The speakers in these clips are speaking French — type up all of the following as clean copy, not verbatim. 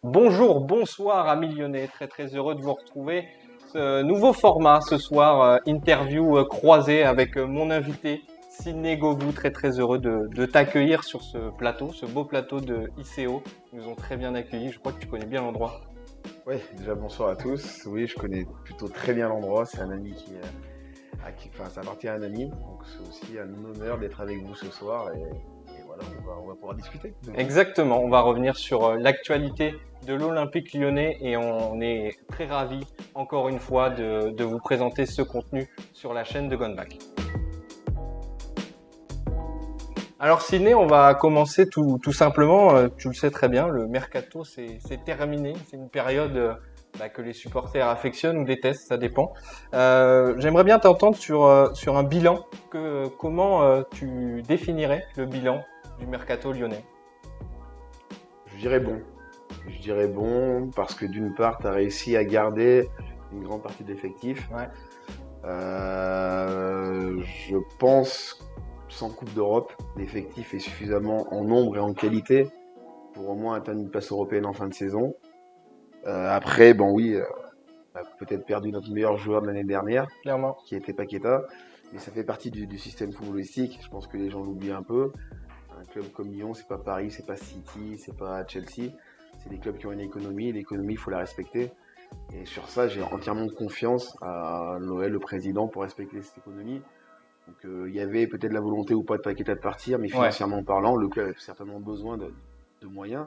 Bonjour, bonsoir amis lyonnais, très heureux de vous retrouver. Ce nouveau format ce soir, interview croisée avec mon invité Sidney Govou, très heureux de t'accueillir sur ce plateau, ce beau plateau de ICO. Ils nous ont très bien accueillis, je crois que tu connais bien l'endroit. Oui, déjà bonsoir à tous. Oui, je connais plutôt très bien l'endroit. C'est un ami ça appartient à un ami. Donc c'est aussi un honneur d'être avec vous ce soir. Et voilà, on va pouvoir discuter. Exactement, on va revenir sur l'actualité de l'Olympique lyonnais et on est très ravis encore une fois de vous présenter ce contenu sur la chaîne de Gone Back. Alors Sidney, on va commencer tout simplement, tu le sais très bien, le mercato c'est terminé, c'est une période que les supporters affectionnent ou détestent, ça dépend. J'aimerais bien t'entendre sur un bilan, comment tu définirais le bilan du mercato lyonnais? Je dirais bon. Je dirais bon parce que d'une part, tu as réussi à garder une grande partie de l'effectif. Ouais. Je pense, sans Coupe d'Europe, l'effectif est suffisamment en nombre et en qualité pour au moins atteindre une place européenne en fin de saison. Après, bon oui, on a peut-être perdu notre meilleur joueur de l'année dernière, Clairement. qui était Paqueta, mais ça fait partie du système footballistique. Je pense que les gens l'oublient un peu. Un club comme Lyon, c'est pas Paris, c'est pas City, c'est pas Chelsea. C'est des clubs qui ont une économie, et l'économie, il faut la respecter. Et sur ça, j'ai entièrement confiance à Noël, le président, pour respecter cette économie. Donc il y avait peut-être la volonté ou pas de Paqueta de partir, mais financièrement parlant, le club a certainement besoin de moyens.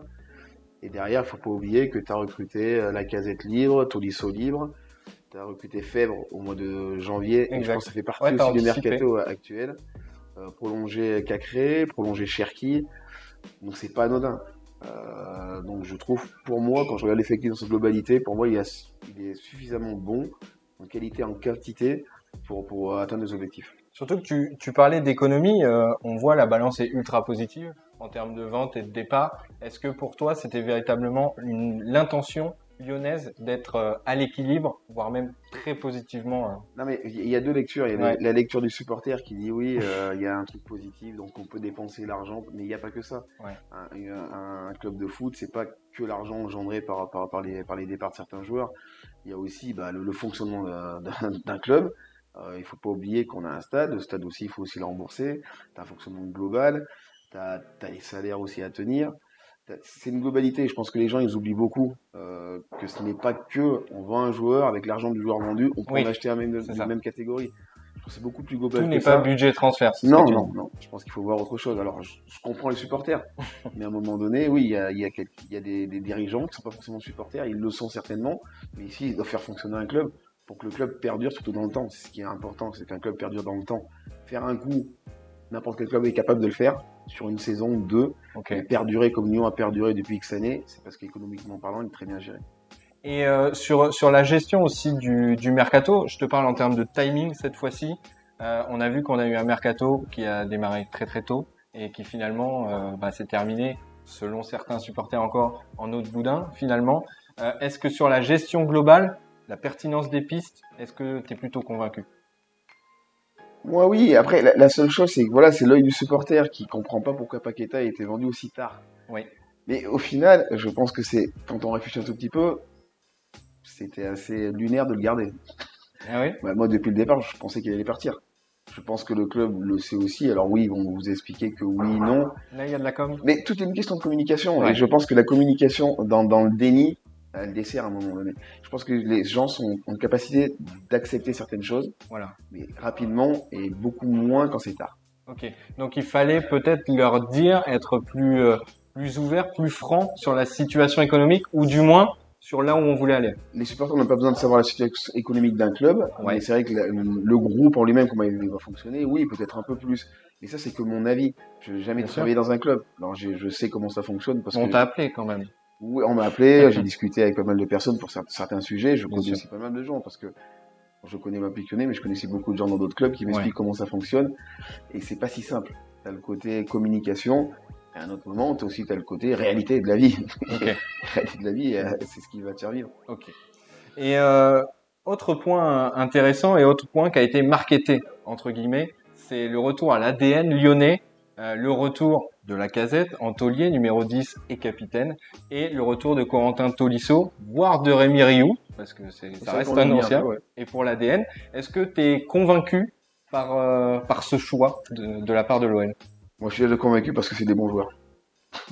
Et derrière, il ne faut pas oublier que tu as recruté Lacazette libre, Tolisso libre, tu as recruté Fèvre au mois de janvier, et je pense que ça fait partie aussi du mercato actuel. Prolonger Cacré, prolonger Cherki, donc c'est pas anodin. Donc je trouve, pour moi, quand je regarde l'effectif dans sa globalité, pour moi il est suffisamment bon en qualité, en quantité pour atteindre les objectifs. Surtout que tu parlais d'économie, on voit la balance est ultra positive en termes de vente et de départ. Est-ce que pour toi c'était véritablement l'intention lyonnaise d'être à l'équilibre, voire même très positivement Non mais il y a deux lectures. Il y a la lecture du supporter qui dit oui, il y a un truc positif, donc on peut dépenser l'argent, mais il n'y a pas que ça. Ouais. Un club de foot, c'est pas que l'argent engendré par les départs de certains joueurs. Il y a aussi le fonctionnement d'un club. Il faut pas oublier qu'on a un stade. Le stade aussi, il faut aussi le rembourser. Tu as un fonctionnement global. Tu as les salaires aussi à tenir. C'est une globalité. Je pense que les gens, ils oublient beaucoup que ce n'est pas que on vend un joueur avec l'argent du joueur vendu, on peut en acheter un même de même catégorie. C'est beaucoup plus global. Tout n'est pas budget transfert. Non. Je pense qu'il faut voir autre chose. Alors, je comprends les supporters, mais à un moment donné, oui, il y a des dirigeants qui sont pas forcément supporters. Ils le sont certainement, mais ici, ils doivent faire fonctionner un club pour que le club perdure surtout dans le temps. C'est ce qui est important, c'est qu'un club perdure dans le temps. Faire un coup, n'importe quel club est capable de le faire sur une saison ou deux. Mais perdurer comme Lyon a perduré depuis X années, c'est parce qu'économiquement parlant, il est très bien géré. Et sur la gestion aussi du mercato, je te parle en termes de timing cette fois-ci. On a vu qu'on a eu un mercato qui a démarré très tôt et qui finalement s'est terminé, selon certains supporters encore, en eau de boudin finalement. Est-ce que sur la gestion globale, la pertinence des pistes, est-ce que tu es plutôt convaincu? Moi oui, après la seule chose c'est que voilà, c'est l'œil du supporter qui comprend pas pourquoi Paqueta a été vendu aussi tard. Oui. Mais au final, je pense que c'est, quand on réfléchit un tout petit peu, c'était assez lunaire de le garder. Ah oui. Moi depuis le départ, je pensais qu'il allait partir. Je pense que le club le sait aussi. Alors oui, ils vont vous expliquer que oui, non. Là, il y a de la com. Mais tout est une question de communication. Et je pense que la communication dans le déni, elle dessert à un moment donné. Je pense que les gens sont en capacité d'accepter certaines choses, mais rapidement et beaucoup moins quand c'est tard. Ok, donc il fallait peut-être leur dire, être plus ouvert, plus franc sur la situation économique, ou du moins sur là où on voulait aller. Les supporters n'ont pas besoin de savoir la situation économique d'un club, mais c'est vrai que le groupe en lui-même, comment il va fonctionner, oui, peut-être un peu plus. Mais ça, c'est que mon avis. Je n'ai jamais travaillé dans un club. Alors je sais comment ça fonctionne. On t'a appelé quand même. Oui, on m'a appelé, j'ai discuté avec pas mal de personnes pour certains sujets, je connais aussi pas mal de gens, parce que je connais l'Olympique Lyonnais, mais je connaissais beaucoup de gens dans d'autres clubs qui m'expliquent comment ça fonctionne, et c'est pas si simple. T'as le côté communication, et à un autre moment, t'as le côté réalité de la vie. Réalité de la vie, c'est ce qui va te faire vivre. Ok. Et autre point intéressant et autre point qui a été marketé, entre guillemets, c'est le retour à l'ADN lyonnais, le retour de Lacazette en taulier, numéro 10 et capitaine, et le retour de Corentin Tolisso, voire de Rémi Rioux, parce que ça reste un ancien, ouais. et pour l'ADN. Est-ce que tu es convaincu par ce choix de la part de l'OL? Moi, je suis déjà convaincu parce que c'est des bons joueurs.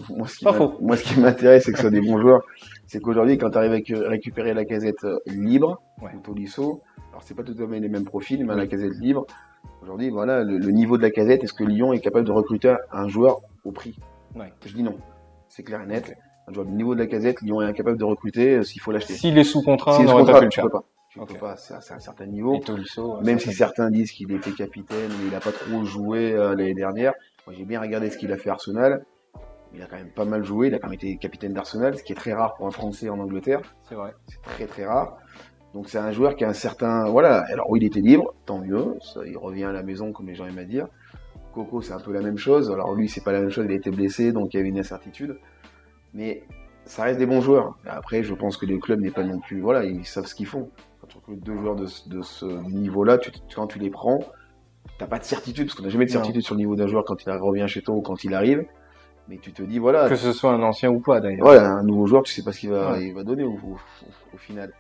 Moi, Pas faux. Moi, ce qui m'intéresse, c'est que ce soit des bons joueurs. C'est qu'aujourd'hui, quand tu arrives à récupérer Lacazette libre, Ouais. ou Tolisso, alors c'est pas tout à fait les mêmes profils, mais Lacazette libre, aujourd'hui, voilà, le niveau de Lacazette, est-ce que Lyon est capable de recruter un joueur au prix? Ouais. Je dis non. C'est clair et net. Okay. Un joueur du niveau de Lacazette, Lyon est incapable de recruter s'il faut l'acheter. S'il est sous contrat, on n'aurait pas pu le tu faire. peux pas. Tu peux pas, c'est un certain niveau. Et Tolisso, même si certains disent qu'il était capitaine, mais il a pas trop joué l'année dernière. Moi, j'ai bien regardé ce qu'il a fait à Arsenal. Il a quand même pas mal joué. Il a quand même été capitaine d'Arsenal, ce qui est très rare pour un Français en Angleterre. C'est vrai. C'est très très rare. Donc c'est un joueur qui a un certain... Voilà, alors oui, il était libre, tant mieux. Ça, il revient à la maison, comme les gens aiment à dire. Coco, c'est un peu la même chose. Alors lui, c'est pas la même chose. Il a été blessé, donc il y avait une incertitude. Mais ça reste des bons joueurs. Après, je pense que les clubs n'est pas non plus... Voilà, ils savent ce qu'ils font. Quand tu recrutes deux joueurs de ce niveau-là, quand tu les prends, t'as pas de certitude, parce qu'on n'a jamais de certitude sur le niveau d'un joueur quand il revient chez toi ou quand il arrive. Mais tu te dis, voilà. Que ce soit un ancien ou pas, d'ailleurs. Voilà, un nouveau joueur, tu sais pas ce qu'il va, il va donner au final.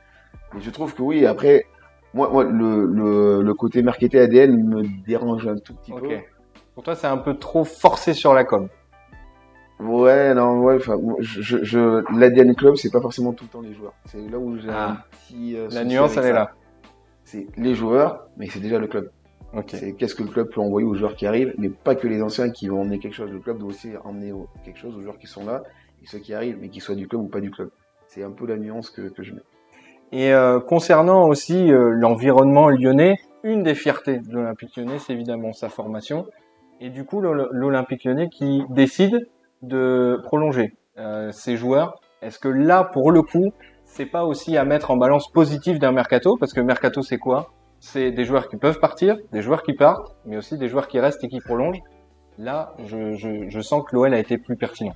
Mais je trouve que oui, après, moi le côté marketé ADN me dérange un tout petit peu. Pour toi, c'est un peu trop forcé sur la com. Ouais, non, ouais, enfin, l'ADN Club, c'est pas forcément tout le temps les joueurs. C'est là où j'ai un petit. La nuance, elle est là. C'est les joueurs, mais c'est déjà le club. C'est qu'est-ce que le club peut envoyer aux joueurs qui arrivent, mais pas que les anciens qui vont emmener quelque chose. Le club doit aussi emmener quelque chose aux joueurs qui sont là, et ceux qui arrivent, mais qu'ils soient du club ou pas du club. C'est un peu la nuance que je mets. Et concernant aussi l'environnement lyonnais, une des fiertés de l'Olympique Lyonnais, c'est évidemment sa formation. Et du coup, l'Olympique Lyonnais qui décide de prolonger ses joueurs. Est-ce que là, pour le coup, c'est pas aussi à mettre en balance positive d'un mercato? Parce que mercato, c'est quoi? C'est des joueurs qui peuvent partir, des joueurs qui partent, mais aussi des joueurs qui restent et qui prolongent. Là, je sens que l'OL a été plus pertinent.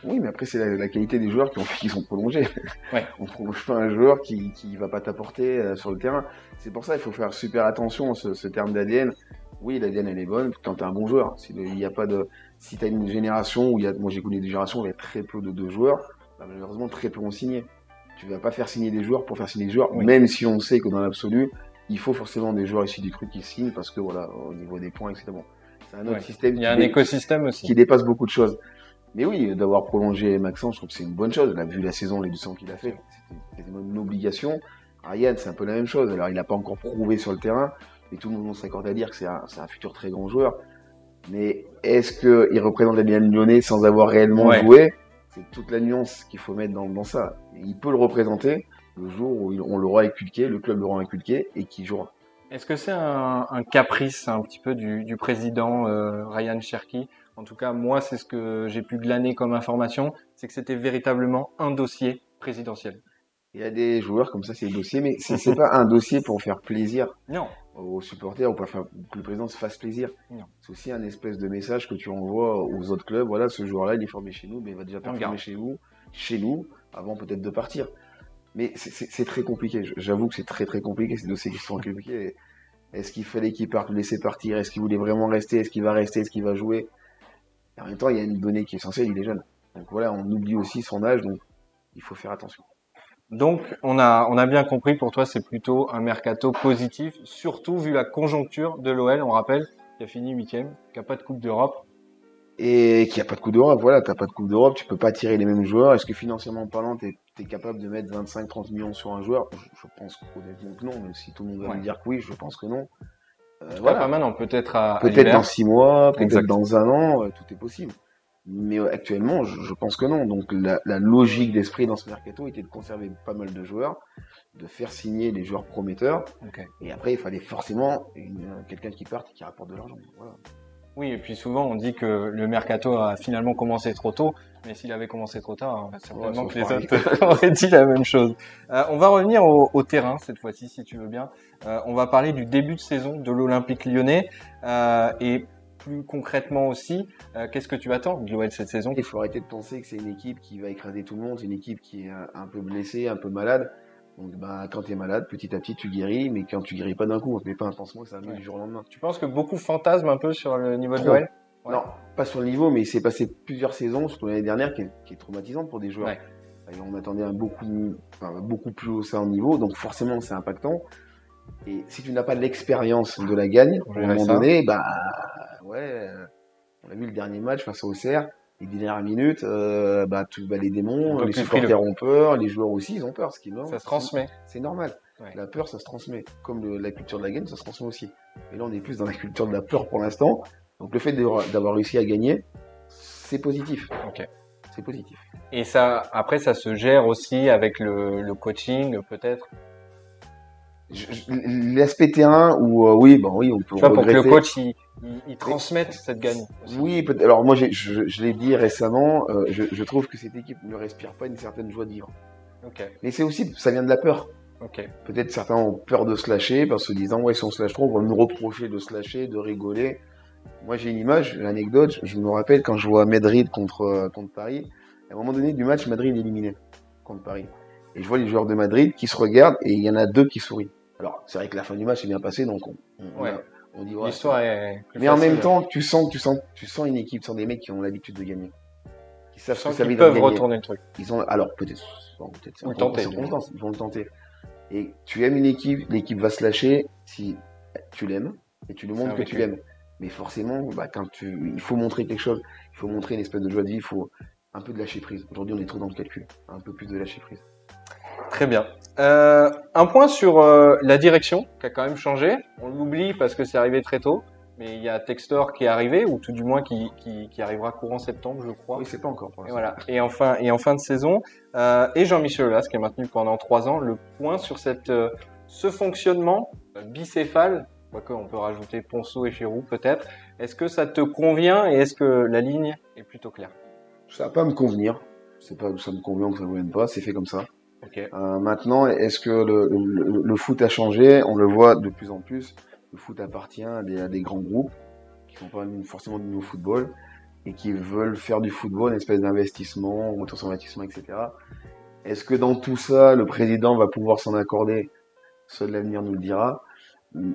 Oui, mais après, c'est la qualité des joueurs qui sont prolongés. Ouais. On prolonge pas un joueur qui va pas t'apporter sur le terrain. C'est pour ça qu'il faut faire super attention à ce terme d'ADN. Oui, l'ADN, elle est bonne quand tu as un bon joueur. Si tu as une génération où moi j'ai connu des générations où il y a très peu de joueurs, bah, malheureusement, très peu ont signé. Tu vas pas faire signer des joueurs pour faire signer des joueurs, même si on sait que dans l'absolu, il faut forcément des joueurs issus du truc qui signent parce que voilà, au niveau des points, etc. Bon, c'est un autre système. Il y a un écosystème aussi. Qui dépasse beaucoup de choses. Mais oui, d'avoir prolongé Maxence, je trouve que c'est une bonne chose. On a vu la saison, les 200 qu'il a fait. C'était quasiment une obligation. Ryan, c'est un peu la même chose. Alors, il n'a pas encore prouvé sur le terrain, mais tout le monde s'accorde à dire que c'est un futur très grand joueur. Mais est-ce qu'il représente l'ADN lyonnais sans avoir réellement joué? C'est toute la nuance qu'il faut mettre dans ça. Il peut le représenter le jour où on l'aura inculqué, le club l'aura inculqué et qu'il jouera. Est-ce que c'est un caprice un petit peu du président Ryan Cherki? En tout cas, moi, c'est ce que j'ai pu glaner comme information, c'est que c'était véritablement un dossier présidentiel. Il y a des joueurs comme ça, c'est des dossiers, mais c'est pas un dossier pour faire plaisir aux supporters ou pour faire que le président se fasse plaisir. C'est aussi un espèce de message que tu envoies aux autres clubs. Voilà, ce joueur-là, il est formé chez nous, mais il va déjà performer chez nous, avant peut-être de partir. Mais c'est très compliqué. J'avoue que c'est très très compliqué, ces dossiers qui sont compliqués. Est-ce qu'il fallait qu'il parte, le laisser partir? Est-ce qu'il voulait vraiment rester? Est-ce qu'il va rester? Est-ce qu'il va jouer? Et en même temps, il y a une donnée qui est essentielle, il est jeune. Donc voilà, on oublie aussi son âge, donc il faut faire attention. Donc, on a bien compris, pour toi, c'est plutôt un mercato positif, surtout vu la conjoncture de l'OL, on rappelle, qui a fini 8e, qui n'a pas de Coupe d'Europe. Et qui a pas de Coupe d'Europe, voilà, t'as pas de Coupe d'Europe, tu peux pas attirer les mêmes joueurs. Est-ce que financièrement parlant, t'es capable de mettre 25-30 millions sur un joueur? Je pense honnêtement que non, même si tout le monde va me dire que oui, je pense que non. Voilà. Pas maintenant, peut-être peut-être dans 6 mois, peut-être dans 1 an, tout est possible. Mais actuellement, je pense que non. Donc la logique d'esprit dans ce mercato était de conserver pas mal de joueurs, de faire signer les joueurs prometteurs. Et après, il fallait forcément quelqu'un qui parte et qui rapporte de l'argent. Voilà. Oui, et puis souvent on dit que le mercato a finalement commencé trop tôt, mais s'il avait commencé trop tard, certainement que les autres auraient dit la même chose. On va revenir au terrain cette fois-ci, si tu veux bien. On va parler du début de saison de l'Olympique Lyonnais et plus concrètement aussi, qu'est-ce que tu attends de l'OL cette saison? Il faut arrêter de penser que c'est une équipe qui va écraser tout le monde, c'est une équipe qui est un peu blessée, un peu malade. Donc quand tu es malade, petit à petit tu guéris, mais quand tu guéris pas d'un coup, on te met pas un pansement, ça va venir du jour au lendemain. Tu penses que beaucoup fantasment un peu sur le niveau de l'OL? Ouais. Non, pas sur le niveau, mais il s'est passé plusieurs saisons, surtout l'année dernière, qui est traumatisante pour des joueurs. Ouais. Et on attendait beaucoup plus haut ça en niveau, donc forcément c'est impactant. Et si tu n'as pas l'expérience de la gagne, à un moment donné, bah ouais, on a vu le dernier match face au Auxerre, les dernières minutes, les démons, les supporters ont peur, les joueurs aussi, ils ont peur, ça se transmet. C'est normal. Ouais. La peur, ça se transmet. Comme la culture de la gagne, ça se transmet aussi. Et là, on est plus dans la culture de la peur pour l'instant. Donc le fait d'avoir réussi à gagner, c'est positif. Ok. C'est positif. Et ça, après, ça se gère aussi avec le coaching, peut-être. L'aspect terrain où oui, on peut. Tu vois, pour que le coach il transmette cette gagne. Aussi. Oui, alors moi je l'ai dit récemment, je trouve que cette équipe ne respire pas une certaine joie de vivre. Ok. Mais c'est aussi, ça vient de la peur. Ok. Peut-être certains ont peur de se lâcher parce se disant ouais, si on se lâche trop, on va nous reprocher de se lâcher, de rigoler. Moi j'ai une image, une anecdote, je me rappelle quand je vois Madrid contre Paris, à un moment donné du match, Madrid est éliminé contre Paris. Et je vois les joueurs de Madrid qui se regardent et il y en a 2 qui sourient. Alors c'est vrai que la fin du match est bien passée, donc on dit ouais. L'histoire est plus mais facile. En même temps, tu sens une équipe, tu sens des mecs qui ont l'habitude de gagner. Qui savent que ça veut dire. Ils peuvent retourner le truc. Alors peut-être ou le tenter. Ils vont le tenter. Et tu aimes une équipe, l'équipe va se lâcher si tu l'aimes et tu lui montres que tu l'aimes. Mais forcément, il faut montrer quelque chose, il faut montrer une espèce de joie de vie, il faut un peu de lâcher prise. Aujourd'hui, on est trop dans le calcul, un peu plus de lâcher prise. Très bien. Un point sur la direction qui a quand même changé. On l'oublie parce que c'est arrivé très tôt, mais il y a Textor qui est arrivé, ou tout du moins qui arrivera courant septembre, je crois. Oui, c'est pas encore. Pour et voilà. Et en fin de saison, et Jean-Michel Aulas qui est maintenu pendant 3 ans. Le point sur ce fonctionnement bicéphale, quoique on peut rajouter Ponceau et Giroud peut-être. Est-ce que ça te convient et est-ce que la ligne est plutôt claire? Ça va pas me convenir. C'est pas que ça me convient ou que ça me convienne pas. C'est fait comme ça. Okay. Maintenant, est-ce que le foot a changé? On le voit de plus en plus. Le foot appartient à des grands groupes qui sont pas forcément du nouveau football et qui veulent faire du football une espèce d'investissement, retour sur investissement, etc. Est-ce que dans tout ça, le président va pouvoir s'en accorder? Seul l'avenir nous le dira.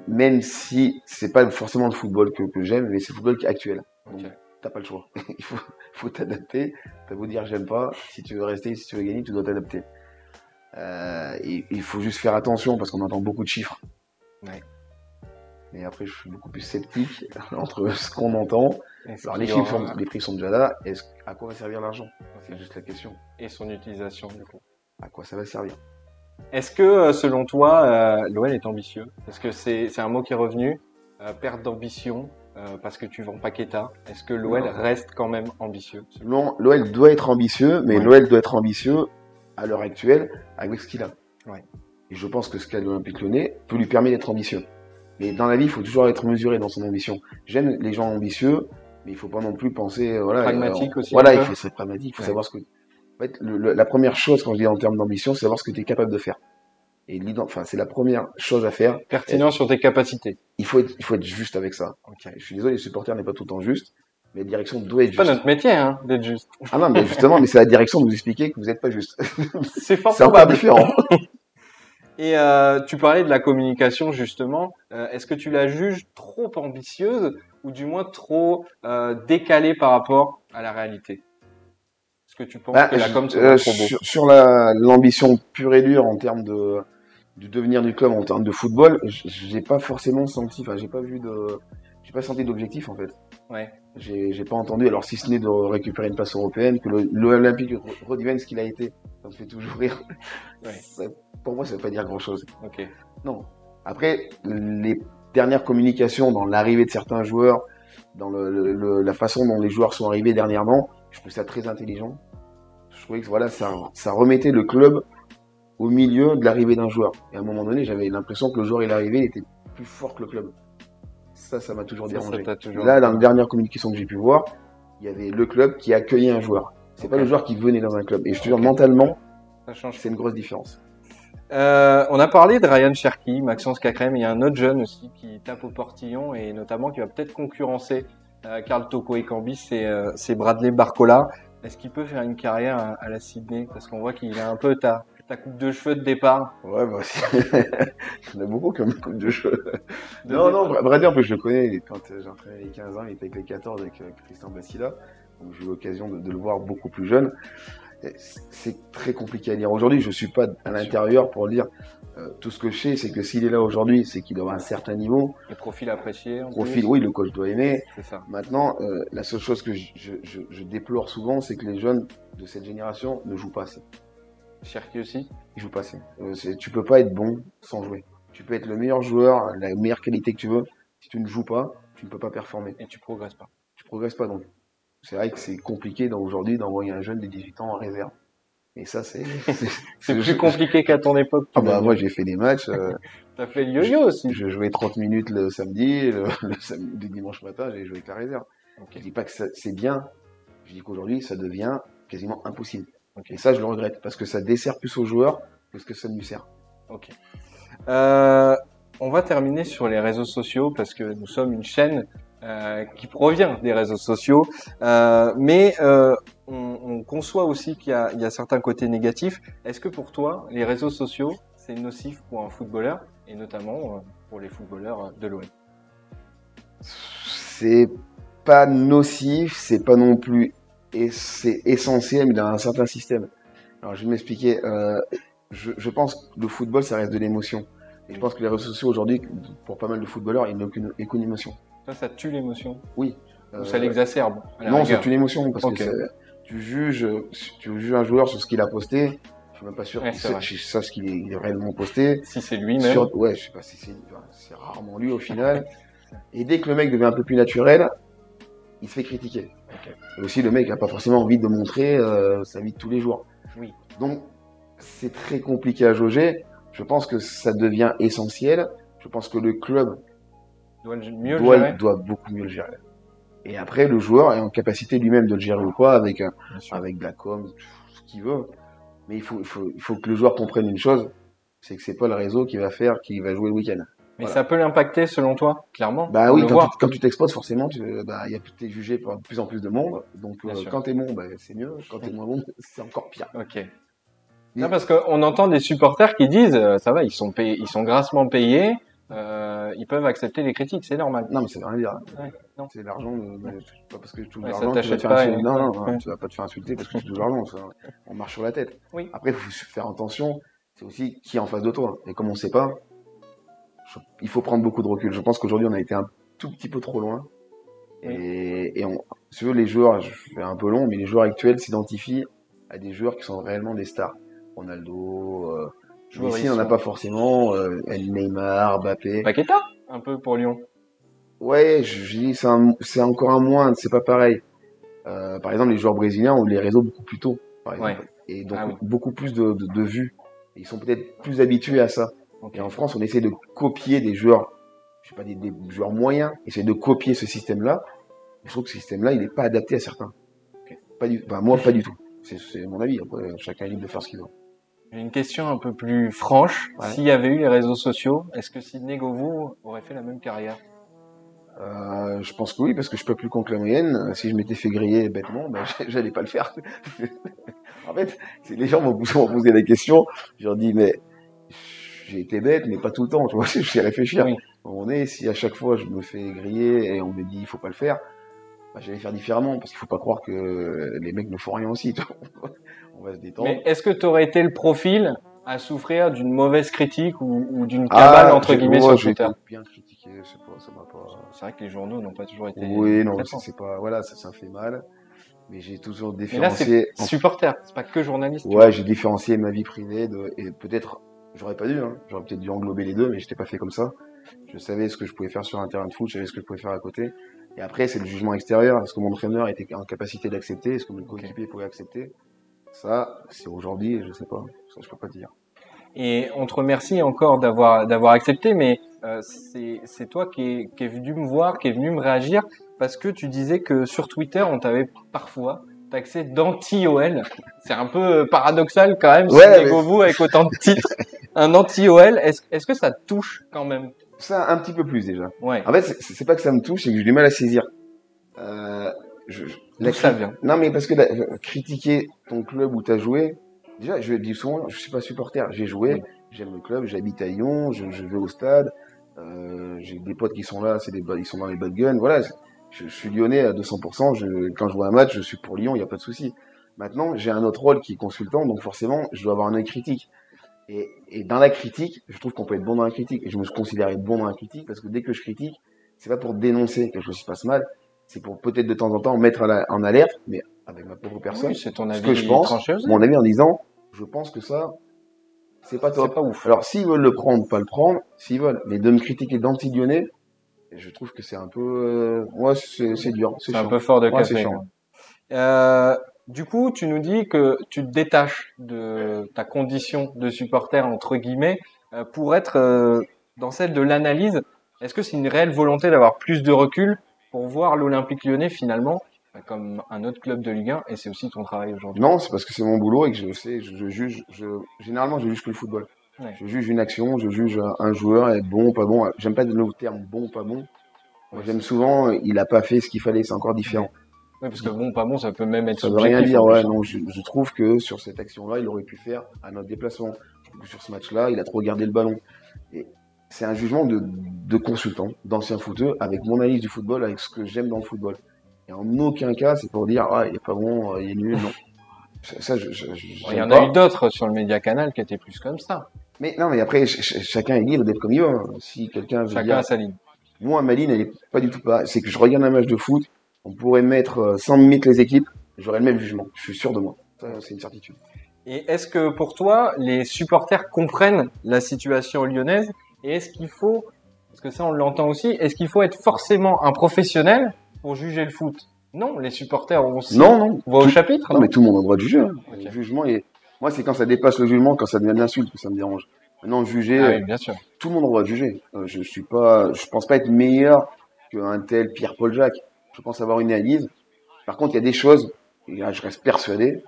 Même si c'est pas forcément le football que j'aime, mais c'est le football actuel. Donc, t'as pas le choix. Il faut t'adapter. T'as beau dire j'aime pas. Si tu veux rester, si tu veux gagner, tu dois t'adapter. Et il faut juste faire attention parce qu'on entend beaucoup de chiffres. Ouais. Mais après, je suis beaucoup plus sceptique entre ce qu'on entend. Alors les prix sont déjà là. À quoi va servir l'argent? C'est juste la question. Et son utilisation du coup. À quoi ça va servir? Est-ce que selon toi, l'OL est ambitieux? Est-ce que c'est un mot qui est revenu? Perte d'ambition parce que tu vends Paqueta. Est-ce que l'OL reste quand même ambitieux? Non, l'OL doit être ambitieux, mais l'OL doit être ambitieux à l'heure actuelle avec ce qu'il a. Ouais. Et je pense que ce qu'a l'Olympique Lyonnais peut lui permettre d'être ambitieux. Mais dans la vie, il faut toujours être mesuré dans son ambition. J'aime les gens ambitieux, mais il faut pas non plus penser pragmatique aussi. Voilà, il faut être pragmatique, il faut savoir ce que. En fait, la première chose quand je dis en termes d'ambition, c'est savoir ce que tu es capable de faire. Et c'est la première chose à faire. Pertinent sur tes capacités. Il faut être juste avec ça. Okay. Je suis désolé, les supporters n'est pas tout le temps juste, mais la direction doit être juste. C'est pas notre métier, d'être juste. Ah non, mais justement, mais c'est la direction de vous expliquer que vous n'êtes pas juste. C'est fort c'est encore différent. Et tu parlais de la communication justement. Est-ce que tu la juges trop ambitieuse ou du moins trop décalée par rapport à la réalité? Est-ce que tu penses que la com c'est trop beau? Sur l'ambition pure et dure en termes du devenir du club en termes de football, j'ai pas forcément senti, j'ai pas senti d'objectif en fait. Ouais. J'ai pas entendu, alors si ce n'est de récupérer une place européenne, que l'Olympique redevienne ce qu'il a été, ça me fait toujours rire. Ouais. Pour moi, ça veut pas dire grand chose. Okay. Non. Après, les dernières communications dans l'arrivée de certains joueurs, dans la façon dont les joueurs sont arrivés dernièrement, je trouve ça très intelligent. Je trouvais que ça remettait le club au milieu de l'arrivée d'un joueur. Et à un moment donné, j'avais l'impression que le joueur, il arrivait, il était plus fort que le club. Ça m'a toujours dérangé. Là, dans la dernière communication que j'ai pu voir, il y avait le club qui accueillait un joueur. C'est pas le joueur qui venait dans un club. Et je te jure, mentalement, c'est une grosse différence. On a parlé de Ryan Cherki, Maxence Cacrème, il y a un autre jeune aussi qui tape au portillon et notamment qui va peut-être concurrencer Karl Toko Ekambi, c'est Bradley Barcola. est-ce qu'il peut faire une carrière à la Sydney? Parce qu'on voit qu'il a un peu ta coupe de cheveux de départ. Ouais, bah aussi. Il y en a beaucoup comme coupe de cheveux. Non, vrai dire, en plus, je le connais. Quand j'ai entraîné les 15 ans, il était avec les 14 avec Christian Bassila. Donc, j'ai eu l'occasion de le voir beaucoup plus jeune. C'est très compliqué à dire. Aujourd'hui, je suis pas à l'intérieur pour dire tout ce que je sais, c'est que s'il est là aujourd'hui, c'est qu'il doit avoir un certain niveau. Le profil apprécié. Profil, oui, le coach doit aimer. C'est ça. Maintenant, la seule chose que je déplore souvent, c'est que les jeunes de cette génération ne jouent pas assez. Cherki aussi. Ils jouent pas assez. Tu peux pas être bon sans jouer. Tu peux être le meilleur joueur, la meilleure qualité que tu veux. Si tu ne joues pas, tu ne peux pas performer. Et tu progresses pas. Tu progresses pas donc. C'est vrai que c'est compliqué aujourd'hui d'envoyer un jeune de 18 ans en réserve. Et ça, c'est plus compliqué qu'à ton époque. Ah moi, j'ai fait des matchs. T'as fait le yo-yo aussi. Je jouais 30 minutes le samedi, le dimanche matin, j'ai joué avec la réserve. Okay. Je dis pas que c'est bien. Je dis qu'aujourd'hui, ça devient quasiment impossible. Okay. Et ça, je le regrette parce que ça dessert plus aux joueurs que ce que ça nous sert. Ok. On va terminer sur les réseaux sociaux parce que nous sommes une chaîne qui provient des réseaux sociaux, mais on conçoit aussi qu'il y a certains côtés négatifs. Est-ce que pour toi, les réseaux sociaux, c'est nocif pour un footballeur et notamment pour les footballeurs de l'OM? C'est pas nocif, c'est pas non plus, et c'est essentiel, mais dans un certain système. Alors je vais m'expliquer. Je pense que le football, ça reste de l'émotion. Et je pense que les réseaux sociaux aujourd'hui, pour pas mal de footballeurs, ils n'ont qu'une émotion. Ça tue l'émotion. Oui. Ou ça l'exacerbe. Non, ça tue l'émotion parce que tu juges un joueur sur ce qu'il a posté. Je suis même pas sûr qu'il sache ce qu'il est réellement posté. Si c'est lui-même. Ouais, je sais pas si c'est rarement lui au final. Et dès que le mec devient un peu plus naturel, il se fait critiquer. Okay. Et aussi, le mec n'a pas forcément envie de montrer sa vie de tous les jours. Oui. Donc, c'est très compliqué à jauger. Je pense que ça devient essentiel. Je pense que le club doit beaucoup mieux le gérer. Et après, le joueur est en capacité lui-même de le gérer ou pas avec de la com, ce qu'il veut. Mais il faut que le joueur comprenne une chose, c'est que c'est pas le réseau qui va jouer le week-end. Mais voilà. Ça peut l'impacter selon toi, clairement. Bah oui, quand tu t'exposes, forcément, t'es jugé par de plus en plus de monde. Donc quand t'es bon, c'est mieux. Quand t'es moins bon, c'est encore pire. Ok. Non, parce qu'on entend des supporters qui disent, ça va, ils sont grassement payés. Ils peuvent accepter les critiques, c'est normal. Non, mais ça veut rien dire. Ouais, non. C'est l'argent, pas parce que je touche l'argent que tu vas te faire insulter. Non, tu vas pas te faire insulter parce que tu touches l'argent. On marche sur la tête. Oui. Après, il faut faire attention. C'est aussi qui est en face de toi. Et comme on sait pas, il faut prendre beaucoup de recul. Je pense qu'aujourd'hui, on a été un tout petit peu trop loin. Oui. Et si tu veux, les joueurs, je fais un peu long, mais les joueurs actuels s'identifient à des joueurs qui sont réellement des stars. Ronaldo, ici, on n'a pas forcément Neymar, Mbappé. Paqueta, un peu pour Lyon. Ouais, je dis c'est encore un moins, c'est pas pareil. Par exemple, les joueurs brésiliens ont les réseaux beaucoup plus tôt, par exemple, et donc beaucoup plus de vues. Ils sont peut-être plus habitués à ça. Okay. Et en France, on essaie de copier des joueurs, je sais pas, des joueurs moyens, essayer de copier ce système-là. Je trouve que ce système-là, il n'est pas adapté à certains. Okay. Moi, pas du tout. C'est mon avis. Après, chacun est libre de faire ce qu'il veut. J'ai une question un peu plus franche. Ouais. S'il y avait eu les réseaux sociaux, est-ce que Sidney Govou aurait fait la même carrière? Je pense que oui, parce que je peux plus contre la moyenne. Si je m'étais fait griller bêtement, j'allais pas le faire. En fait, les gens m'ont posé la question. Je leur dis, mais j'ai été bête, mais pas tout le temps. Tu vois, je sais réfléchir. Oui. Si à chaque fois je me fais griller et on me dit il faut pas le faire, j'allais faire différemment, parce qu'il faut pas croire que les mecs ne font rien aussi. On va se détendre. Mais est-ce que tu aurais été le profil à souffrir d'une mauvaise critique ou d'une cabale entre guillemets sur Twitter? Bien critiqué, je sais pas, ça m'a pas. C'est vrai que les journaux n'ont pas toujours été. Oui, non, c'est pas, voilà, ça fait mal. Mais j'ai toujours différencié. Mais là, c'est supporter, c'est pas que journaliste. Ouais, j'ai différencié ma vie privée et peut-être, j'aurais pas dû, hein. J'aurais peut-être dû englober les deux, mais j'étais pas fait comme ça. Je savais ce que je pouvais faire sur un terrain de foot, je savais ce que je pouvais faire à côté. Et après, c'est le jugement extérieur. Est-ce que mon entraîneur était en capacité d'accepter? Est-ce que mon coéquipier pouvait accepter? Ça, c'est aujourd'hui, je sais pas. Ça, je peux pas dire. Et on te remercie encore d'avoir accepté, mais c'est toi qui est venu me voir, qui est venu me réagir, parce que tu disais que sur Twitter, on t'avait parfois taxé d'anti-OL. C'est un peu paradoxal quand même, ouais, Govou avec autant de titres. Un anti-OL, est-ce que ça te touche quand même? Ça, un petit peu plus déjà. Ouais. En fait, c'est pas que ça me touche, c'est que j'ai du mal à saisir. D'où ça vient? Non, mais parce que critiquer ton club où tu as joué, déjà, je dis souvent, je suis pas supporter. J'ai joué, Oui. j'aime le club, j'habite à Lyon, je vais au stade. J'ai des potes qui sont là, ils sont dans les bad guns. Voilà, je suis lyonnais à 200%. Quand je vois un match, je suis pour Lyon, il n'y a pas de souci. Maintenant, j'ai un autre rôle qui est consultant, donc forcément, je dois avoir un œil critique. Et dans la critique, je trouve qu'on peut être bon dans la critique. Et je me considère être bon dans la critique parce que dès que je critique, c'est pas pour dénoncer quelque chose qui se passe mal, c'est pour peut-être de temps en temps mettre en alerte, mais avec ma propre personne, Oui, c'est ton ce avis que je pense, tranché aussi. mon avis en disant, je pense que ça, c'est pas top. C'est pas ouf. Alors, s'ils veulent le prendre, pas le prendre, s'ils veulent. Mais de me critiquer d'anti-lyonnais, je trouve que c'est un peu, ouais, c'est dur, C'est chiant. un peu fort de Ouais, café. c'est chiant. Du coup, tu nous dis que tu te détaches de ta condition de supporter, entre guillemets, pour être dans celle de l'analyse. Est-ce que c'est une réelle volonté d'avoir plus de recul pour voir l'Olympique Lyonnais finalement comme un autre club de Ligue 1 et c'est aussi ton travail aujourd'hui? Non, c'est parce que c'est mon boulot et que je sais, généralement, je juge que le football. Ouais. Je juge une action, je juge un joueur, être bon, pas bon. J'aime pas le terme bon, pas bon. Moi, j'aime souvent, il a pas fait ce qu'il fallait, c'est encore différent. Oui, parce que bon, pas bon, ça peut même être Ça veut subjectif. rien dire, en ouais, plus. non, je trouve que sur cette action-là, il aurait pu faire un autre déplacement. Je trouve que sur ce match-là, il a trop gardé le ballon. Et c'est un jugement de consultant, d'ancien footeux, avec mon analyse du football, avec ce que j'aime dans le football. Et en aucun cas, c'est pour dire, ah, il est pas bon, il est nul, non. Ça, Il y en a eu d'autres sur le Média Canal qui étaient plus comme ça. Mais non, mais après, chacun est libre d'être comme il veut. Hein. Si quelqu'un veut Chacun dire, a sa ligne. moi, ma ligne, elle est pas du tout pas. C'est que je regarde un match de foot, on pourrait mettre 100 minutes les équipes, j'aurais le même jugement. Je suis sûr de moi. Ça, c'est une certitude. Et est-ce que pour toi, les supporters comprennent la situation lyonnaise? Et est-ce qu'il faut, parce que ça on l'entend aussi, est-ce qu'il faut être forcément un professionnel pour juger le foot? Non, les supporters ont aussi Non. voix au chapitre. Non, Non, mais tout le monde a le droit de juger. Hein. Ok. Le jugement est. Moi, c'est quand ça dépasse le jugement, quand ça devient de l'insulte que ça me dérange. Maintenant, juger, Ah oui, bien sûr. tout le monde a le droit de juger. Je pense pas être meilleur qu'un tel Pierre-Paul Jacques. Je pense avoir une analyse. Par contre, il y a des choses, et là, je reste persuadé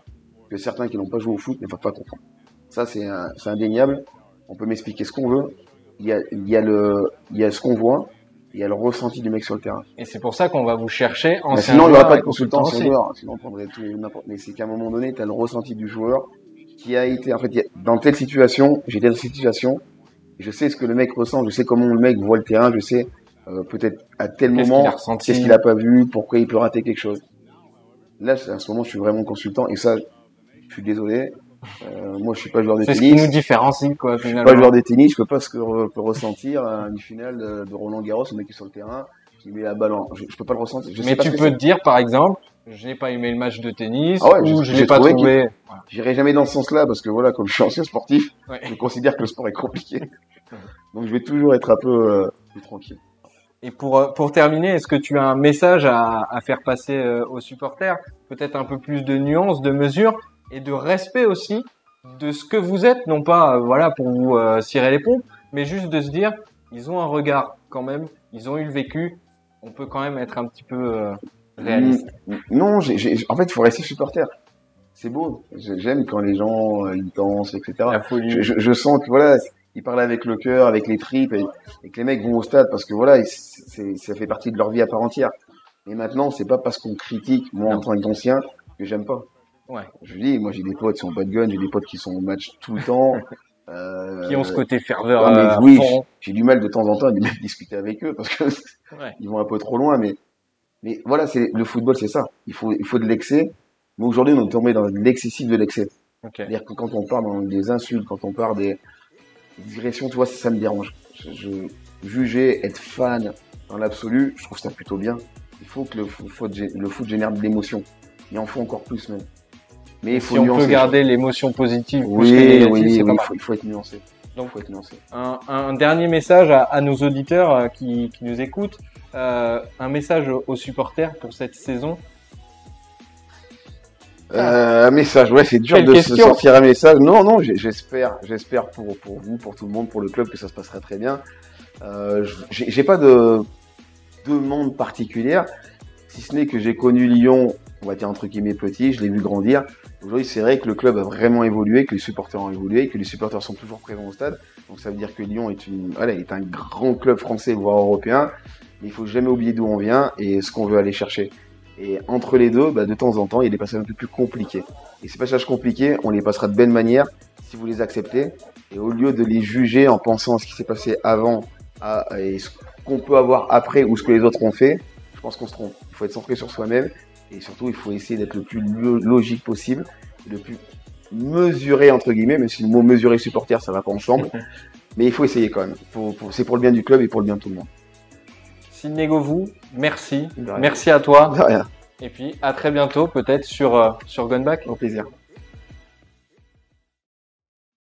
que certains qui n'ont pas joué au foot ne peuvent pas comprendre. Ça, c'est indéniable. On peut m'expliquer ce qu'on veut. Il y a ce qu'on voit. Il y a le ressenti du mec sur le terrain. Et c'est pour ça qu'on va vous chercher en Mais sinon, il n'y aurait pas de consultant ancien joueur. Sinon, on prendrait tout et n'importe. Mais c'est qu'à un moment donné, tu as le ressenti du joueur qui a été, en fait, dans telle situation, j'ai telle situation, je sais ce que le mec ressent, je sais comment le mec voit le terrain, je sais peut-être à tel moment qu'est-ce qu'il a pas vu, pourquoi il peut rater quelque chose. Là, à ce moment, je suis vraiment consultant et ça, je suis désolé. Moi, je suis pas joueur de tennis. C'est ce qui nous différencie, quoi, Je suis finalement. pas joueur de tennis, je peux pas ce que peut ressentir une finale de Roland Garros, le mec qui est sur le terrain, qui met la balle je peux pas le ressentir. Je sais Mais pas tu ce que peux c'est. te dire, par exemple, j'ai pas aimé le match de tennis, Ah ouais, ou je j'ai l'ai pas trouvé trouvé. Voilà. J'irai jamais dans ce sens-là parce que voilà, comme je suis ancien sportif, Ouais. je considère que le sport est compliqué. Donc je vais toujours être un peu plus tranquille. Et pour terminer, est-ce que tu as un message à faire passer aux supporters? Peut-être un peu plus de nuances, de mesures et de respect aussi de ce que vous êtes, non pas voilà pour vous cirer les pompes, mais juste de se dire, ils ont un regard quand même, ils ont eu le vécu, on peut quand même être un petit peu réaliste. Non, en fait, il faut rester supporter. C'est beau. J'aime quand les gens ils dansent, etc. La folie. Je sens que voilà, ils parlent avec le cœur, avec les tripes, et que les mecs vont au stade parce que voilà, ça fait partie de leur vie à part entière. Et maintenant, c'est pas parce qu'on critique, moi en tant qu'ancien, que j'aime pas. Ouais. Je dis, moi j'ai des potes qui sont pas de gun, j'ai des potes qui sont au match tout le temps. Qui ont ce côté ferveur. Ouais, mais oui, fond. j'ai du mal de temps en temps à discuter avec eux parce que Ouais. ils vont un peu trop loin, mais voilà, le football, c'est ça. Il faut de l'excès. Mais aujourd'hui, on est tombé dans l'excessif de l'excès. Ok. C'est-à-dire que quand on part dans des insultes, quand on part des digressions, tu vois, ça me dérange. Juger, être fan dans l'absolu, je trouve ça plutôt bien. Il faut que le foot génère de l'émotion. Il en faut encore plus même. Mais il faut Si on nuancer. peut garder l'émotion positive plus que Oui, négative, c'est pas mal. il faut être nuancé. Donc, faut être nuancé. Un dernier message à nos auditeurs qui nous écoutent, un message aux supporters pour cette saison. Un message, ouais, c'est dur Quelle de question. se sortir un message. Non, j'espère pour vous, pour tout le monde, pour le club, que ça se passera très bien. J'ai pas de demande particulière, si ce n'est que j'ai connu Lyon, on va dire entre guillemets petit, je l'ai vu grandir. Aujourd'hui, c'est vrai que le club a vraiment évolué, que les supporters ont évolué, que les supporters sont toujours présents au stade. Donc ça veut dire que Lyon est un grand club français, voire européen. Mais il faut jamais oublier d'où on vient et ce qu'on veut aller chercher. Et entre les deux, de temps en temps, il y a des passages un peu plus compliqués. Et ces passages compliqués, on les passera de belle manière si vous les acceptez. Et au lieu de les juger en pensant à ce qui s'est passé avant et ce qu'on peut avoir après ou ce que les autres ont fait, je pense qu'on se trompe. Il faut être centré sur soi-même et surtout, il faut essayer d'être le plus logique possible, le plus mesuré entre guillemets, même si le mot mesurer supporter, ça va pas ensemble. Mais il faut essayer quand même. C'est pour le bien du club et pour le bien de tout le monde. Sidney Govou, merci. Merci à toi. De rien. Et puis à très bientôt, peut-être sur Gone Back. Au plaisir.